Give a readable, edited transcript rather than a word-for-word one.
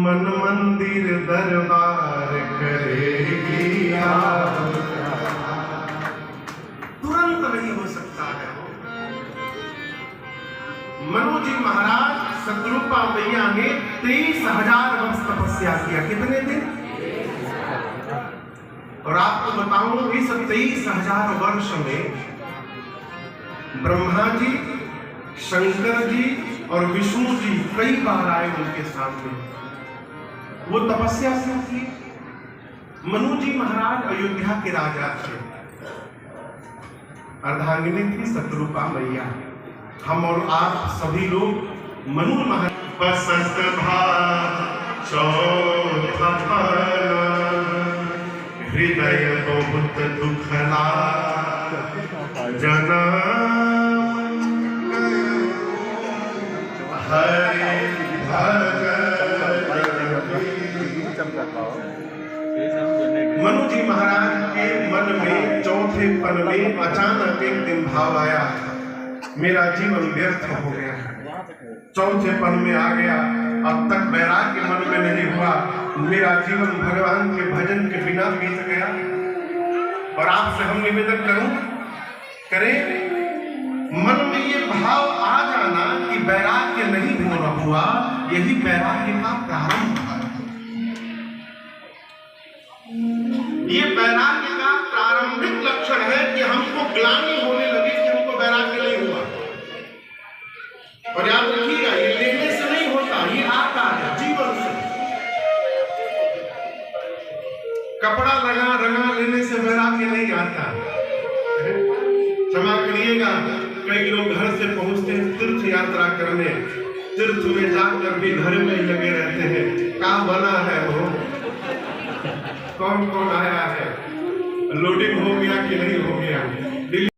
मन मंदिर दरबार करेगी तुरंत नहीं हो सकता है। मनु जी महाराज शतरूपा मैया ने 23,000 वर्ष तपस्या किया। कितने दिन? और आपको बताऊं इस 23,000 वर्ष में ब्रह्मा जी, शंकर जी और विष्णु जी कई बार आए उनके सामने। वो तपस्या क्यों की? मनु जी महाराज अयोध्या के राजा थे, अर्धांगिनी थी शतरूपा मैया। हम और आप सभी लोग मनु महाराज बसत हृदय बहुत दुखला जना मनु जी महाराज के मन में चौथे पन में अचानक एक दिन भाव आया, मेरा जीवन व्यर्थ हो गया। चौथे पन में आ गया, अब तक वैराग्य मन में नहीं हुआ, मेरा जीवन भगवान के भजन के बिना बीत गया। और आपसे हम निवेदन करें मन में ये भाव आ जाना कि वैराग्य नहीं हुआ, यही वैराग्य का प्रारंभ है। ये वैराग्य का प्रारंभिक लक्षण है कि हमको ग्लानि होने लगे कि हमको वैराग्य नहीं हुआ। और याद रखिएगा, ये लेने से नहीं होता, ये आता है जीवन से। कपड़ा रंगा लेने से वैराग्य नहीं आता। क्षमा करिएगा, कई लोग घर से पहुंचते हैं तीर्थ यात्रा करने, तीर्थ में जाकर भी घर में लगे रहते हैं। क्या बना है वो, कौन कौन आया है, लोडिंग हो गया कि नहीं हो गया।